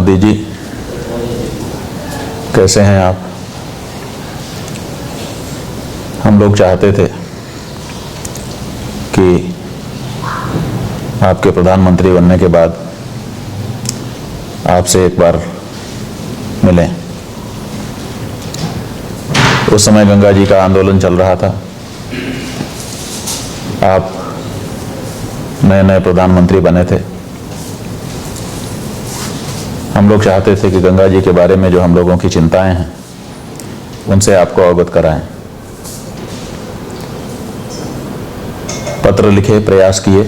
मोदी जी, कैसे हैं आप? हम लोग चाहते थे कि आपके प्रधानमंत्री बनने के बाद आपसे एक बार मिलें। उस समय गंगा जी का आंदोलन चल रहा था। आप नए नए प्रधानमंत्री बने थे। हम लोग चाहते थे कि गंगा जी के बारे में जो हम लोगों की चिंताएं हैं उनसे आपको अवगत कराएं। पत्र लिखे, प्रयास किए,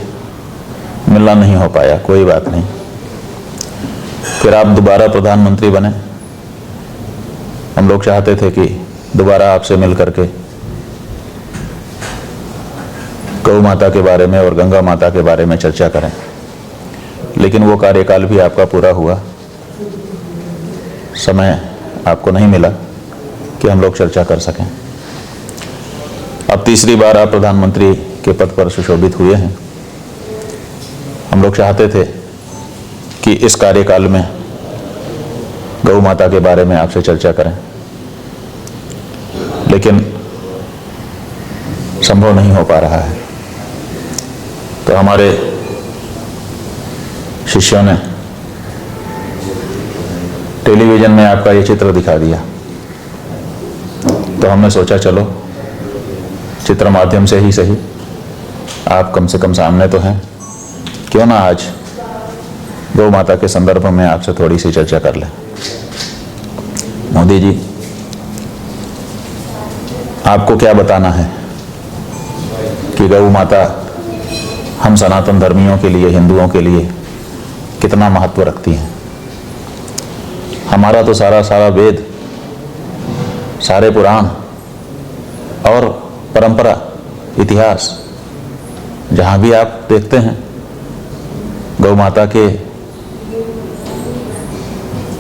मिलना नहीं हो पाया, कोई बात नहीं। फिर आप दोबारा प्रधानमंत्री बने। हम लोग चाहते थे कि दोबारा आपसे मिल करके गौ माता के बारे में और गंगा माता के बारे में चर्चा करें, लेकिन वो कार्यकाल भी आपका पूरा हुआ, समय आपको नहीं मिला कि हम लोग चर्चा कर सकें। अब तीसरी बार आप प्रधानमंत्री के पद पर सुशोभित हुए हैं। हम लोग चाहते थे कि इस कार्यकाल में गौ माता के बारे में आपसे चर्चा करें, लेकिन संभव नहीं हो पा रहा है। तो हमारे शिष्यों ने टेलीविजन में आपका ये चित्र दिखा दिया, तो हमने सोचा चलो चित्र माध्यम से ही सही, आप कम से कम सामने तो हैं, क्यों ना आज गौ माता के संदर्भ में आपसे थोड़ी सी चर्चा कर लें। मोदी जी, आपको क्या बताना है कि गौ माता हम सनातन धर्मियों के लिए, हिंदुओं के लिए कितना महत्व रखती हैं। हमारा तो सारा वेद, सारे पुराण और परंपरा, इतिहास, जहां भी आप देखते हैं गौ माता के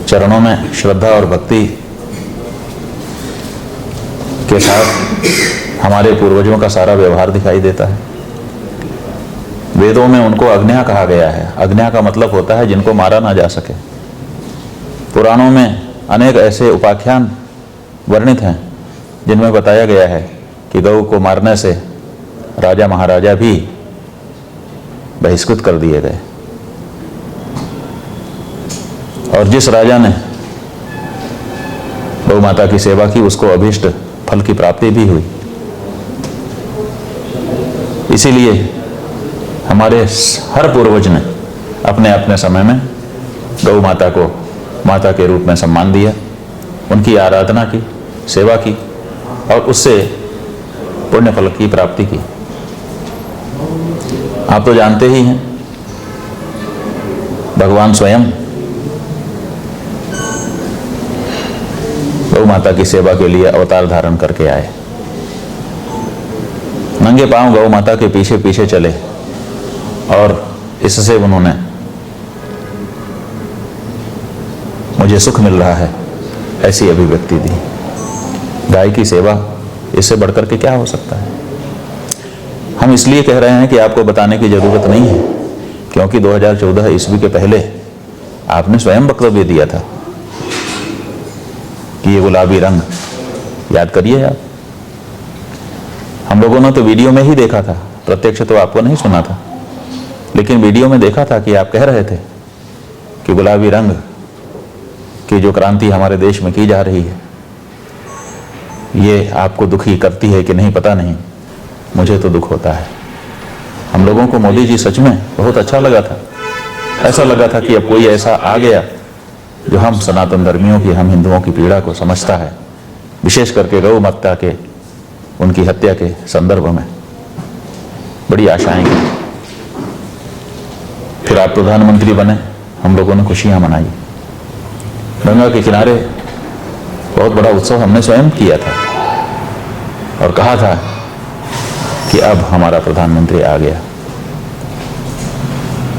चरणों में श्रद्धा और भक्ति के साथ हमारे पूर्वजों का सारा व्यवहार दिखाई देता है। वेदों में उनको अग्न्या कहा गया है। अग्न्या का मतलब होता है जिनको मारा ना जा सके। पुराणों में अनेक ऐसे उपाख्यान वर्णित हैं जिनमें बताया गया है कि गौ को मारने से राजा महाराजा भी बहिष्कृत कर दिए गए, और जिस राजा ने गौ माता की सेवा की उसको अभीष्ट फल की प्राप्ति भी हुई। इसीलिए हमारे हर पूर्वज ने अपने अपने समय में गौ माता को माता के रूप में सम्मान दिया, उनकी आराधना की, सेवा की और उससे पुण्य फल की प्राप्ति की। आप तो जानते ही हैं, भगवान स्वयं गौ माता की सेवा के लिए अवतार धारण करके आए। नंगे पांव गौ माता के पीछे पीछे चले और इससे उन्होंने मुझे सुख मिल रहा है ऐसी अभिव्यक्ति दी। गाय की सेवा, इससे बढ़कर के क्या हो सकता है। हम इसलिए कह रहे हैं कि आपको बताने की जरूरत नहीं है, क्योंकि 2014 ईस्वी के पहले आपने स्वयं वक्तव्य दिया था कि ये गुलाबी रंग, याद करिए आप। हम लोगों ने तो वीडियो में ही देखा था, प्रत्यक्ष तो आपको नहीं सुना था, लेकिन वीडियो में देखा था कि आप कह रहे थे कि गुलाबी रंग की जो क्रांति हमारे देश में की जा रही है, ये आपको दुखी करती है कि नहीं पता नहीं, मुझे तो दुख होता है। हम लोगों को मोदी जी सच में बहुत अच्छा लगा था। ऐसा लगा था कि अब कोई ऐसा आ गया जो हम सनातन धर्मियों की, हम हिंदुओं की पीड़ा को समझता है, विशेष करके गौ माता के, उनकी हत्या के संदर्भ में बड़ी आशाएं की। फिर आप प्रधानमंत्री बने, हम लोगों ने खुशियां मनाई। गंगा के किनारे बहुत बड़ा उत्सव हमने स्वयं किया था और कहा था कि अब हमारा प्रधानमंत्री आ गया।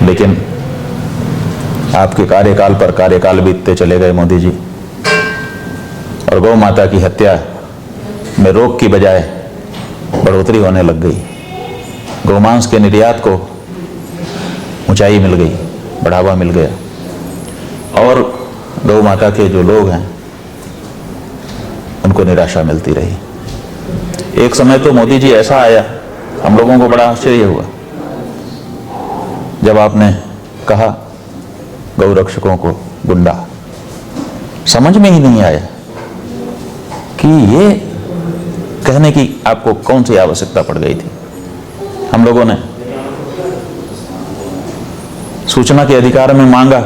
लेकिन आपके कार्यकाल पर कार्यकाल बीतते चले गए मोदी जी, और गौ माता की हत्या में रोक की बजाय बढ़ोतरी होने लग गई। गोमांस के निर्यात को ऊंचाई मिल गई, बढ़ावा मिल गया, और गौ माता के जो लोग हैं उनको निराशा मिलती रही। एक समय तो मोदी जी ऐसा आया, हम लोगों को बड़ा आश्चर्य हुआ जब आपने कहा गौ रक्षकों को गुंडा। समझ में ही नहीं आया कि ये कहने की आपको कौन सी आवश्यकता पड़ गई थी। हम लोगों ने सूचना के अधिकार में मांगा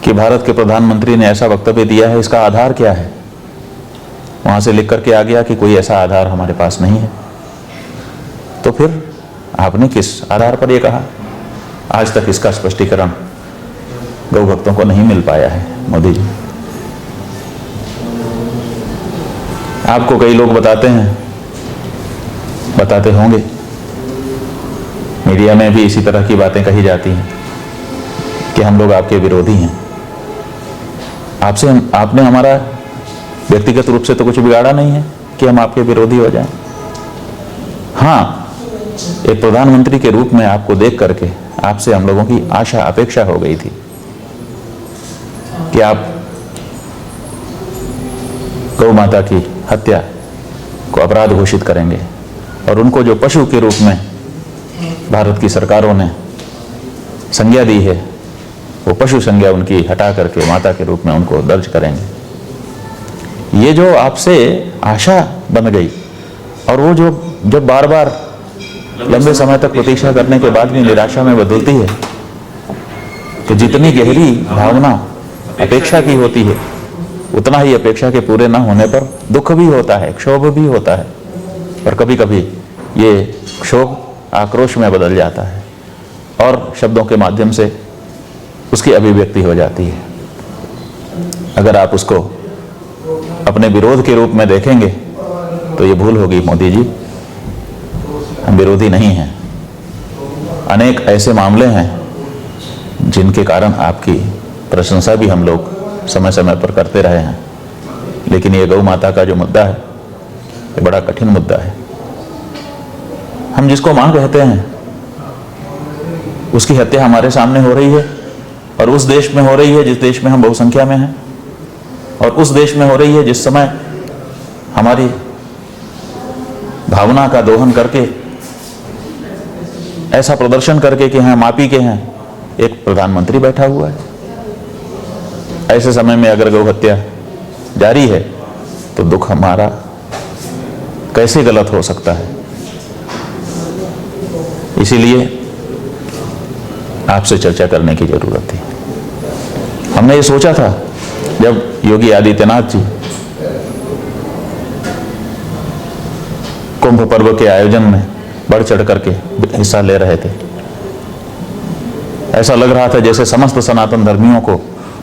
कि भारत के प्रधानमंत्री ने ऐसा वक्तव्य दिया है, इसका आधार क्या है। वहां से लिख करके आ गया कि कोई ऐसा आधार हमारे पास नहीं है। तो फिर आपने किस आधार पर यह कहा? आज तक इसका स्पष्टीकरण गौ भक्तों को नहीं मिल पाया है। मोदी जी, आपको कई लोग बताते हैं, बताते होंगे, मीडिया में भी इसी तरह की बातें कही जाती हैं कि हम लोग आपके विरोधी हैं। आपने हमारा व्यक्तिगत रूप से तो कुछ बिगाड़ा नहीं है कि हम आपके विरोधी हो जाएं। हाँ, एक प्रधानमंत्री के रूप में आपको देख करके आपसे हम लोगों की आशा अपेक्षा हो गई थी कि आप गौ माता की हत्या को अपराध घोषित करेंगे और उनको जो पशु के रूप में भारत की सरकारों ने संज्ञा दी है, वो पशु संज्ञा उनकी हटा करके माता के रूप में उनको दर्ज करेंगे। ये जो आपसे आशा बन गई और वो जो जब बार बार लंबे समय तक प्रतीक्षा करने के बाद भी निराशा में बदलती है, तो जितनी गहरी भावना अपेक्षा की होती है, उतना ही अपेक्षा के पूरे ना होने पर दुख भी होता है, क्षोभ भी होता है, और कभी कभी ये क्षोभ आक्रोश में बदल जाता है और शब्दों के माध्यम से उसकी अभिव्यक्ति हो जाती है। अगर आप उसको अपने विरोध के रूप में देखेंगे तो ये भूल होगी मोदी जी, हम विरोधी नहीं हैं। अनेक ऐसे मामले हैं जिनके कारण आपकी प्रशंसा भी हम लोग समय समय पर करते रहे हैं, लेकिन ये गौ माता का जो मुद्दा है ये बड़ा कठिन मुद्दा है। हम जिसको मां कहते हैं उसकी हत्या हमारे सामने हो रही है, और उस देश में हो रही है जिस देश में हम बहुसंख्या में हैं, और उस देश में हो रही है जिस समय हमारी भावना का दोहन करके, ऐसा प्रदर्शन करके कि हम मापी के हैं, एक प्रधानमंत्री बैठा हुआ है। ऐसे समय में अगर गौ हत्या जारी है तो दुख हमारा कैसे गलत हो सकता है। इसीलिए आपसे चर्चा करने की जरूरत थी। हमने ये सोचा था जब योगी आदित्यनाथ जी कुंभ पर्व के आयोजन में बढ़ चढ़ करके हिस्सा ले रहे थे, ऐसा लग रहा था जैसे समस्त सनातन धर्मियों को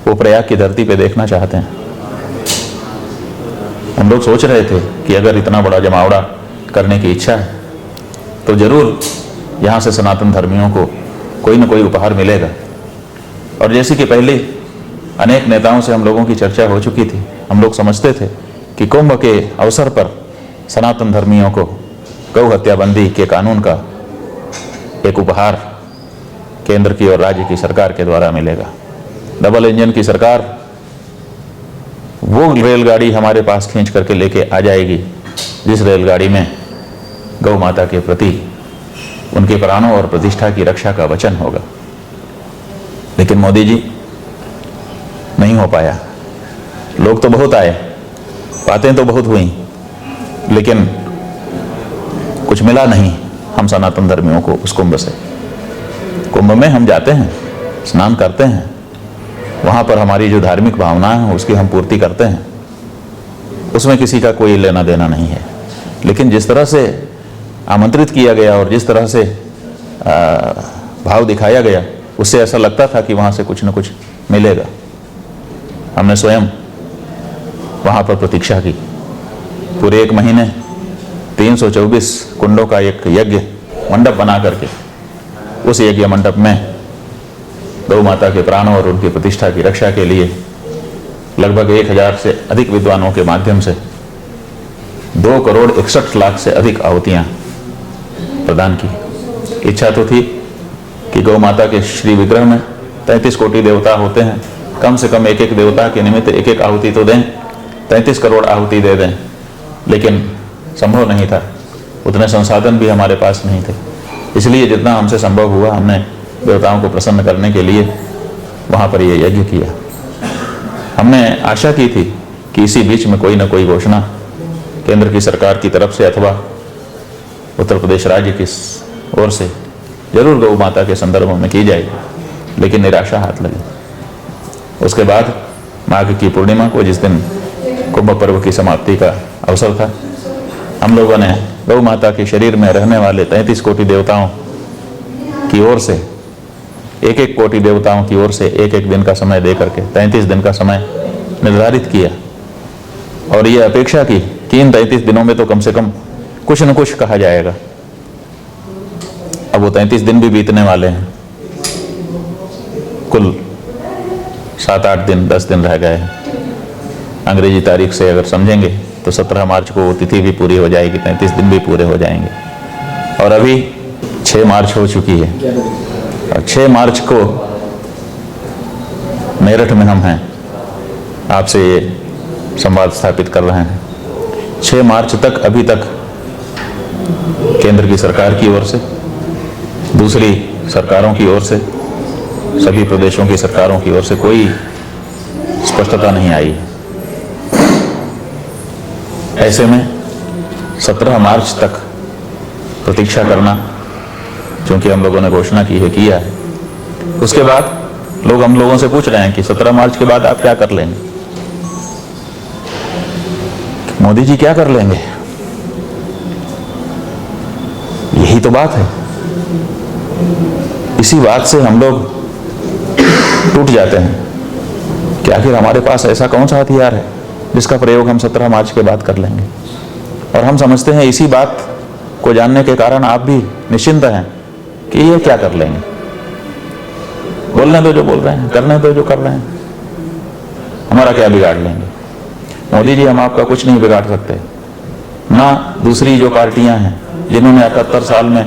वो प्रयाग की धरती पे देखना चाहते हैं। हम लोग सोच रहे थे कि अगर इतना बड़ा जमावड़ा करने की इच्छा है तो जरूर यहाँ से सनातन धर्मियों को कोई न कोई उपहार मिलेगा। और जैसे कि पहले अनेक नेताओं से हम लोगों की चर्चा हो चुकी थी, हम लोग समझते थे कि कुंभ के अवसर पर सनातन धर्मियों को गौ हत्याबंदी के कानून का एक उपहार केंद्र की और राज्य की सरकार के द्वारा मिलेगा। डबल इंजन की सरकार वो रेलगाड़ी हमारे पास खींच करके लेके आ जाएगी जिस रेलगाड़ी में गौ माता के प्रति उनके प्राणों और प्रतिष्ठा की रक्षा का वचन होगा। लेकिन मोदी जी, नहीं हो पाया। लोग तो बहुत आए, बातें तो बहुत हुई, लेकिन कुछ मिला नहीं हम सनातन धर्मियों को उस कुंभ से। कुंभ में हम जाते हैं, स्नान करते हैं, वहाँ पर हमारी जो धार्मिक भावनाएं हैं उसकी हम पूर्ति करते हैं, उसमें किसी का कोई लेना देना नहीं है। लेकिन जिस तरह से आमंत्रित किया गया और जिस तरह से भाव दिखाया गया, उससे ऐसा लगता था कि वहाँ से कुछ न कुछ मिलेगा। हमने स्वयं वहाँ पर प्रतीक्षा की पूरे 1 महीने, 324 कुंडों का एक यज्ञ मंडप बना करके, उस यज्ञ मंडप में गौ माता के प्राणों और उनकी प्रतिष्ठा की रक्षा के लिए लगभग 1000 से अधिक विद्वानों के माध्यम से 2,61,00,000 से अधिक आहुतियाँ प्रदान की। इच्छा तो थी कि गौ माता के श्री विग्रह में 33 कोटि देवता होते हैं, कम से कम एक एक देवता के निमित्त एक एक आहुति तो दें, 33 करोड़ आहुति दे दें, लेकिन संभव नहीं था, उतने संसाधन भी हमारे पास नहीं थे। इसलिए जितना हमसे संभव हुआ हमने देवताओं को प्रसन्न करने के लिए वहाँ पर ये यज्ञ किया। हमने आशा की थी कि इसी बीच में कोई ना कोई घोषणा केंद्र की सरकार की तरफ से अथवा उत्तर प्रदेश राज्य की ओर से जरूर गौ माता के संदर्भ में की जाएगी, लेकिन निराशा हाथ लगी। उसके बाद माघ की पूर्णिमा को, जिस दिन कुंभ पर्व की समाप्ति का अवसर था, हम लोगों ने गौ माता के शरीर में रहने वाले 33 कोटि देवताओं की ओर से, एक एक कोटि देवताओं की ओर से एक एक दिन का समय दे करके 33 दिन का समय निर्धारित किया और ये अपेक्षा की कि इन 33 दिनों में तो कम से कम कुछ न कुछ कहा जाएगा। अब वो 33 दिन भी बीतने वाले हैं, कुल 7-8 दिन 10 दिन रह गए हैं। अंग्रेजी तारीख से अगर समझेंगे तो 17 मार्च को वो तिथि भी पूरी हो जाएगी, 33 दिन भी पूरे हो जाएंगे। और अभी 6 मार्च हो चुकी है और 6 मार्च को मेरठ में हम हैं, आपसे ये संवाद स्थापित कर रहे हैं। 6 मार्च तक अभी तक केंद्र की सरकार की ओर से, दूसरी सरकारों की ओर से, सभी प्रदेशों की सरकारों की ओर से कोई स्पष्टता नहीं आई है। ऐसे में 17 मार्च तक प्रतीक्षा करना, क्योंकि हम लोगों ने घोषणा की है, किया है, उसके बाद लोग हम लोगों से पूछ रहे हैं कि 17 मार्च के बाद आप क्या कर लेंगे, मोदी जी क्या कर लेंगे। यही तो बात है। इसी बात से हम लोग टूट जाते हैं कि आखिर हमारे पास ऐसा कौन सा हथियार है जिसका प्रयोग हम 17 मार्च के बाद कर लेंगे। और हम समझते हैं इसी बात को जानने के कारण आप भी निश्चिंत हैं कि ये क्या कर लेंगे, बोलने दो जो बोल रहे हैं, करने दो जो कर रहे हैं, हमारा क्या बिगाड़ लेंगे। मोदी जी, हम आपका कुछ नहीं बिगाड़ सकते, ना दूसरी जो पार्टियां हैं जिन्होंने 78 साल में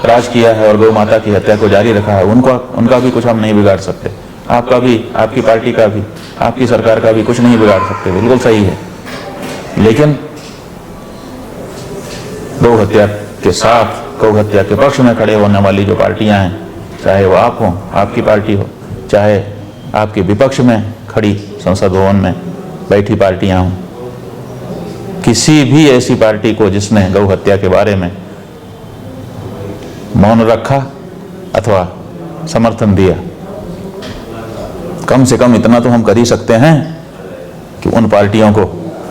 राज किया है और गौ माता की हत्या को जारी रखा है, उनका भी कुछ हम नहीं बिगाड़ सकते। आपका भी, आपकी पार्टी का भी, आपकी सरकार का भी कुछ नहीं बिगाड़ सकते, बिल्कुल सही है। लेकिन गौ हत्या के साथ, गौ हत्या के पक्ष में खड़े होने वाली जो पार्टियां हैं, चाहे वो आप हो, आपकी पार्टी हो, चाहे आपके विपक्ष में खड़ी संसद भवन में बैठी पार्टियां हों, किसी भी ऐसी पार्टी को जिसने गौ हत्या के बारे में मौन रखा अथवा समर्थन दिया, कम से कम इतना तो हम कर ही सकते हैं कि उन पार्टियों को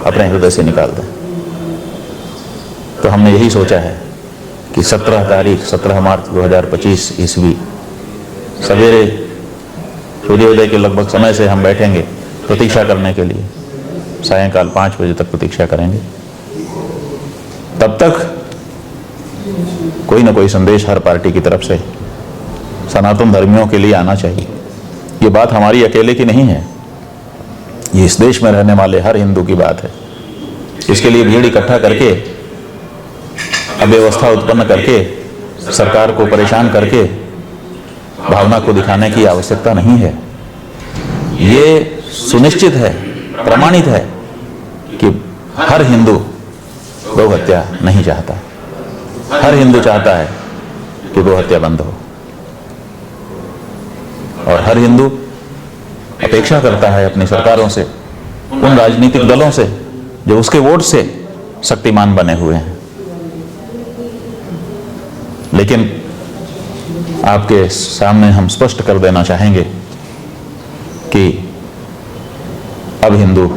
अपने हृदय से निकाल दें। तो हमने यही सोचा है कि 17 मार्च 2025 ईस्वी सवेरे सूर्योदय के लगभग समय से हम बैठेंगे प्रतीक्षा करने के लिए, सायंकाल 5 बजे तक प्रतीक्षा करेंगे। तब तक कोई ना कोई संदेश हर पार्टी की तरफ से सनातन धर्मियों के लिए आना चाहिए। ये बात हमारी अकेले की नहीं है, ये इस देश में रहने वाले हर हिंदू की बात है। इसके लिए भीड़ इकट्ठा करके, अव्यवस्था उत्पन्न करके, सरकार को परेशान करके भावना को दिखाने की आवश्यकता नहीं है। ये सुनिश्चित है, प्रमाणित है कि हर हिंदू गौ हत्या नहीं चाहता। हर हिंदू चाहता है कि गौ हत्या बंद हो, और हर हिंदू अपेक्षा करता है अपनी सरकारों से, उन राजनीतिक दलों से जो उसके वोट से शक्तिमान बने हुए हैं। लेकिन आपके सामने हम स्पष्ट कर देना चाहेंगे कि अब हिंदू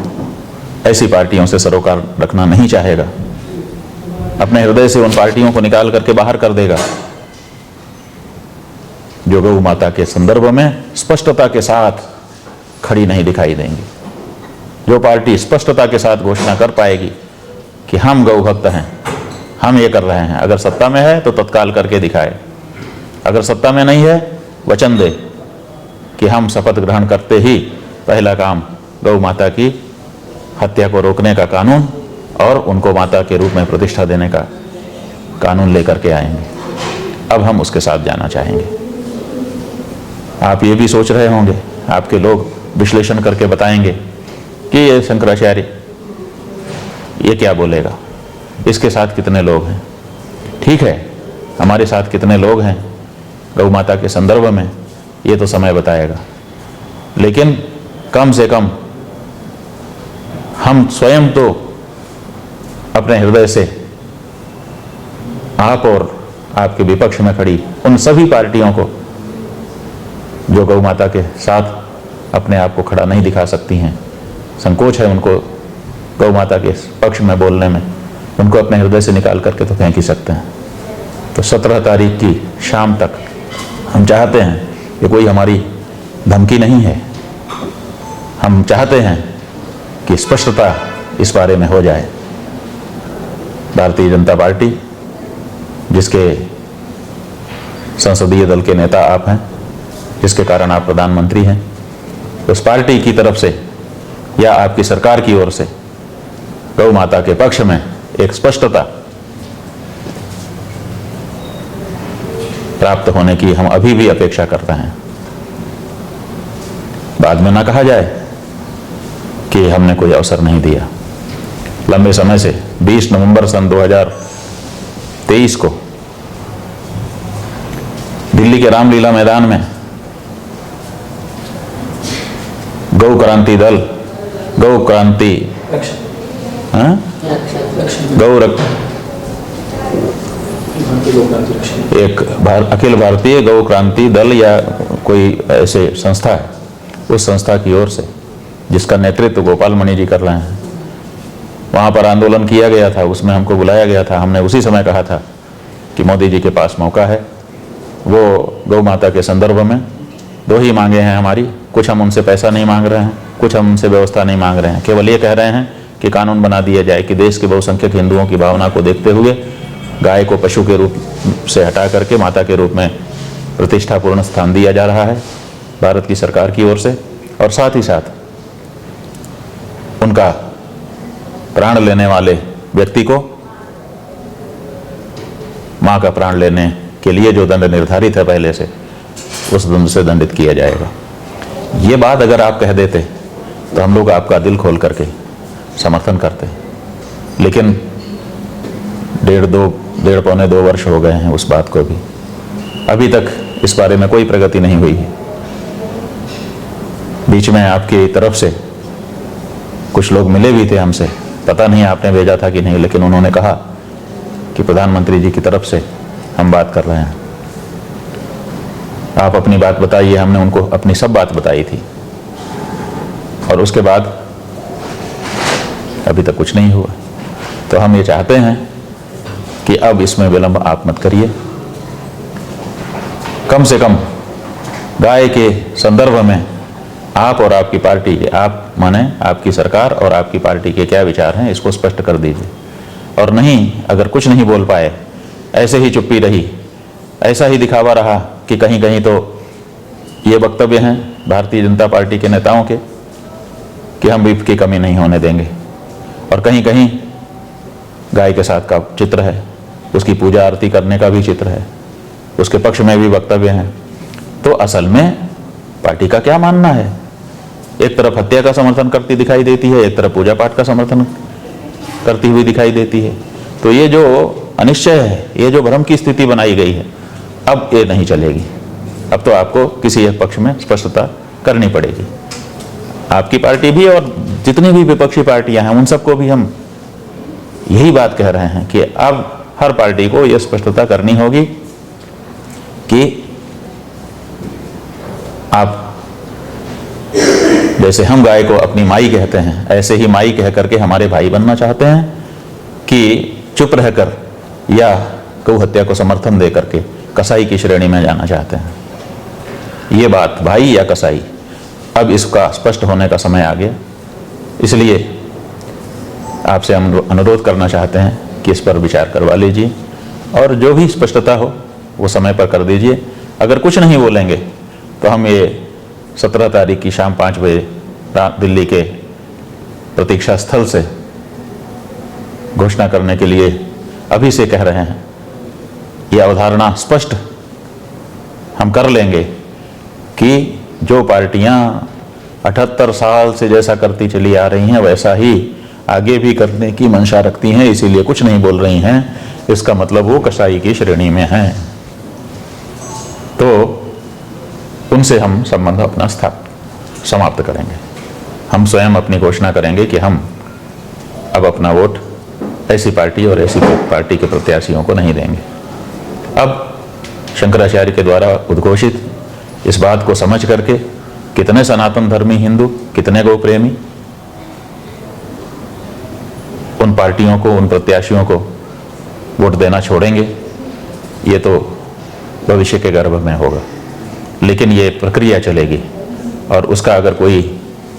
ऐसी पार्टियों से सरोकार रखना नहीं चाहेगा, अपने हृदय से उन पार्टियों को निकाल करके बाहर कर देगा जो गौ माता के संदर्भ में स्पष्टता के साथ खड़ी नहीं दिखाई देंगी। जो पार्टी स्पष्टता के साथ घोषणा कर पाएगी कि हम गौ भक्त हैं, हम ये कर रहे हैं, अगर सत्ता में है तो तत्काल करके दिखाए, अगर सत्ता में नहीं है वचन दे कि हम शपथ ग्रहण करते ही पहला काम गौ माता की हत्या को रोकने का कानून और उनको माता के रूप में प्रतिष्ठा देने का कानून लेकर के आएंगे। अब हम उसके साथ जाना चाहेंगे। आप ये भी सोच रहे होंगे, आपके लोग विश्लेषण करके बताएंगे कि ये शंकराचार्य ये क्या बोलेगा, इसके साथ कितने लोग हैं। ठीक है, हमारे साथ कितने लोग हैं गौ माता के संदर्भ में, ये तो समय बताएगा, लेकिन कम से कम हम स्वयं तो अपने हृदय से आप और आपके विपक्ष में खड़ी उन सभी पार्टियों को जो गौ माता के साथ अपने आप को खड़ा नहीं दिखा सकती हैं, संकोच है उनको गौ माता के पक्ष में बोलने में, उनको अपने हृदय से निकाल करके तो फेंक ही सकते हैं। तो 17 तारीख की शाम तक हम चाहते हैं, ये कोई हमारी धमकी नहीं है, हम चाहते हैं कि स्पष्टता इस बारे में हो जाए। भारतीय जनता पार्टी, जिसके संसदीय दल के नेता आप हैं, जिसके कारण आप प्रधानमंत्री हैं, उस पार्टी की तरफ से या आपकी सरकार की ओर से गौ माता के पक्ष में एक स्पष्टता प्राप्त होने की हम अभी भी अपेक्षा करते हैं। बाद में ना कहा जाए कि हमने कोई अवसर नहीं दिया। लंबे समय से 20 नवंबर सन 2023 को दिल्ली के रामलीला मैदान में गौ क्रांति दल, गौ क्रांति एक अखिल भारतीय गौ क्रांति दल या कोई ऐसे संस्था है, उस संस्था की ओर से, जिसका नेतृत्व गोपाल मणि जी कर रहे हैं, वहाँ पर आंदोलन किया गया था, उसमें हमको बुलाया गया था। हमने उसी समय कहा था कि मोदी जी के पास मौका है, वो गौ माता के संदर्भ में 2 ही मांगे हैं हमारी। कुछ हम उनसे पैसा नहीं मांग रहे हैं, कुछ हम उनसे व्यवस्था नहीं मांग रहे हैं, केवल ये कह रहे हैं कि कानून बना दिया जाए कि देश के बहुसंख्यक हिंदुओं की भावना को देखते हुए गाय को पशु के रूप से हटा करके माता के रूप में प्रतिष्ठापूर्ण स्थान दिया जा रहा है भारत की सरकार की ओर से, और साथ ही साथ उनका प्राण लेने वाले व्यक्ति को मां का प्राण लेने के लिए जो दंड निर्धारित है पहले से, उस दंड से दंडित किया जाएगा। ये बात अगर आप कह देते तो हम लोग आपका दिल खोल करके समर्थन करते, लेकिन 1.5 पौने 2 वर्ष हो गए हैं उस बात को भी, अभी तक इस बारे में कोई प्रगति नहीं हुई है। बीच में आपकी तरफ से कुछ लोग मिले भी थे हमसे, पता नहीं आपने भेजा था कि नहीं, लेकिन उन्होंने कहा कि प्रधानमंत्री जी की तरफ से हम बात कर रहे हैं, आप अपनी बात बताइए। हमने उनको अपनी सब बात बताई थी, और उसके बाद अभी तक कुछ नहीं हुआ। तो हम ये चाहते हैं कि अब इसमें विलंब आप मत करिए, कम से कम गाय के संदर्भ में आप और आपकी पार्टी, आप माने आपकी सरकार और आपकी पार्टी के क्या विचार हैं, इसको स्पष्ट कर दीजिए। और नहीं, अगर कुछ नहीं बोल पाए, ऐसे ही चुप्पी रही, ऐसा ही दिखावा रहा कि कहीं कहीं तो ये वक्तव्य हैं भारतीय जनता पार्टी के नेताओं के कि हम बीफ की कमी नहीं होने देंगे, और कहीं कहीं गाय के साथ का चित्र है, उसकी पूजा आरती करने का भी चित्र है, उसके पक्ष में भी वक्तव्य हैं, तो असल में पार्टी का क्या मानना है? एक तरफ हत्या का समर्थन करती दिखाई देती है, एक तरफ पूजा पाठ का समर्थन करती हुई दिखाई देती है। तो ये जो अनिश्चय है, ये जो भ्रम की स्थिति बनाई गई है, अब ये नहीं चलेगी। अब तो आपको किसी एक पक्ष में स्पष्टता करनी पड़ेगी। आपकी पार्टी भी और जितनी भी विपक्षी पार्टियां हैं, उन सबको भी हम यही बात कह रहे हैं कि अब हर पार्टी को यह स्पष्टता करनी होगी कि आप, जैसे हम गाय को अपनी माई कहते हैं, ऐसे ही माई कह करके हमारे भाई बनना चाहते हैं कि चुप रहकर या गौ हत्या को समर्थन दे करके कसाई की श्रेणी में जाना चाहते हैं? ये बात, भाई या कसाई, अब इसका स्पष्ट होने का समय आ गया। इसलिए आपसे हम अनुरोध करना चाहते हैं कि इस पर विचार करवा लीजिए, और जो भी स्पष्टता हो वो समय पर कर दीजिए। अगर कुछ नहीं बोलेंगे तो हम ये 17 तारीख की शाम 5 बजे दिल्ली के प्रतीक्षा स्थल से घोषणा करने के लिए अभी से कह रहे हैं। यह अवधारणा स्पष्ट हम कर लेंगे कि जो पार्टियां 78 साल से जैसा करती चली आ रही हैं वैसा ही आगे भी करने की मंशा रखती हैं, इसीलिए कुछ नहीं बोल रही हैं। इसका मतलब वो कसाई की श्रेणी में हैं, तो उनसे हम संबंध अपना समाप्त करेंगे। हम स्वयं अपनी घोषणा करेंगे कि हम अब अपना वोट ऐसी पार्टी और ऐसी पार्टी के प्रत्याशियों को नहीं देंगे। अब शंकराचार्य के द्वारा उद्घोषित इस बात को समझ करके कितने सनातन धर्मी हिंदू, कितने गौ प्रेमी उन पार्टियों को, उन प्रत्याशियों को वोट देना छोड़ेंगे, ये तो भविष्य के गर्भ में होगा। लेकिन ये प्रक्रिया चलेगी और उसका अगर कोई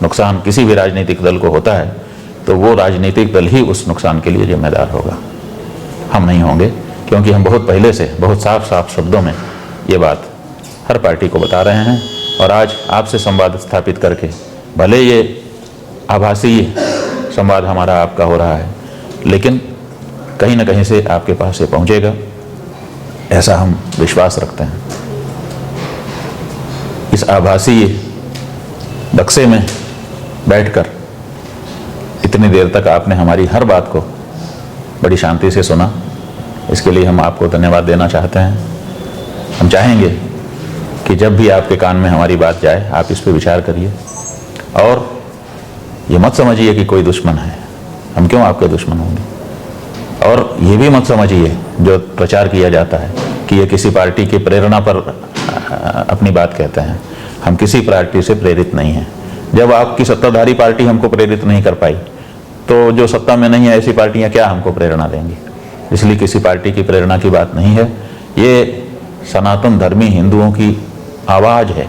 नुकसान किसी भी राजनीतिक दल को होता है तो वो राजनीतिक दल ही उस नुकसान के लिए जिम्मेदार होगा, हम नहीं होंगे। क्योंकि हम बहुत पहले से बहुत साफ शब्दों में ये बात हर पार्टी को बता रहे हैं और आज आपसे संवाद स्थापित करके, भले ये आभासी संवाद हमारा आपका हो रहा है, लेकिन कहीं ना कहीं से आपके पास ये पहुंचेगा, ऐसा हम विश्वास रखते हैं। इस आभासी बक्से में बैठकर इतनी देर तक आपने हमारी हर बात को बड़ी शांति से सुना, इसके लिए हम आपको धन्यवाद देना चाहते हैं। हम चाहेंगे कि जब भी आपके कान में हमारी बात जाए आप इस पर विचार करिए और ये मत समझिए कि कोई दुश्मन है, हम क्यों आपके दुश्मन होंगे। और ये भी मत समझिए जो प्रचार किया जाता है कि ये किसी पार्टी की प्रेरणा पर अपनी बात कहते हैं, हम किसी पार्टी से प्रेरित नहीं हैं। जब आपकी सत्ताधारी पार्टी हमको प्रेरित नहीं कर पाई तो जो सत्ता में नहीं है ऐसी पार्टियां क्या हमको प्रेरणा देंगी। इसलिए किसी पार्टी की प्रेरणा की बात नहीं है, ये सनातन धर्मी हिंदुओं की आवाज़ है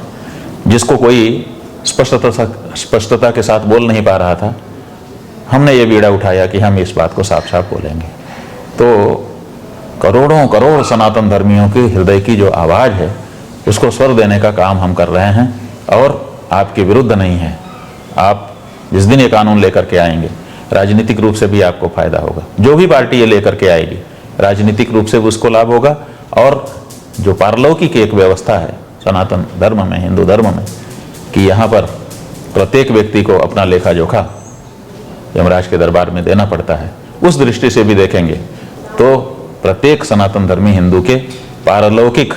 जिसको कोई स्पष्टता के साथ बोल नहीं पा रहा था। हमने ये बीड़ा उठाया कि हम इस बात को साफ साफ बोलेंगे। तो करोड़ों करोड़ सनातन धर्मियों के हृदय की जो आवाज़ है उसको स्वर देने का काम हम कर रहे हैं और आपके विरुद्ध नहीं है। आप जिस दिन ये कानून लेकर के आएंगे राजनीतिक रूप से भी आपको फायदा होगा। जो भी पार्टी ये लेकर के आएगी राजनीतिक रूप से उसको लाभ होगा और जो पारलौकिक एक व्यवस्था है सनातन धर्म में, हिंदू धर्म में, कि यहाँ पर प्रत्येक व्यक्ति को अपना लेखा जोखा यमराज के दरबार में देना पड़ता है, उस दृष्टि से भी देखेंगे तो प्रत्येक सनातन धर्मी हिंदू के पारलौकिक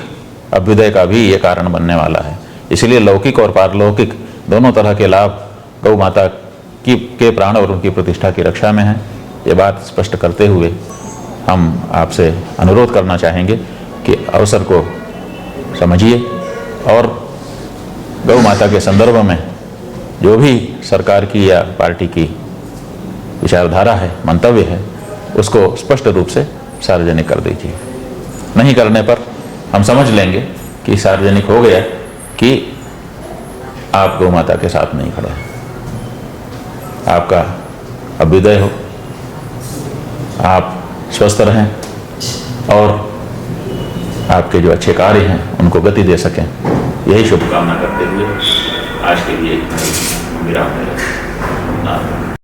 अभ्युदय का भी ये कारण बनने वाला है। इसलिए लौकिक और पारलौकिक दोनों तरह के लाभ गौ माता के प्राण और उनकी प्रतिष्ठा की रक्षा में है। ये बात स्पष्ट करते हुए हम आपसे अनुरोध करना चाहेंगे कि अवसर को समझिए और गौ माता के संदर्भ में जो भी सरकार की या पार्टी की विचारधारा है, मंतव्य है, उसको स्पष्ट रूप से सार्वजनिक कर दीजिए। नहीं करने पर हम समझ लेंगे कि सार्वजनिक हो गया कि आप गौ माता के साथ नहीं खड़े हैं। आपका अभ्युदय हो, आप स्वस्थ रहें और आपके जो अच्छे कार्य हैं उनको गति दे सकें, यही शुभकामना करते हुए आज के लिए विराम दें।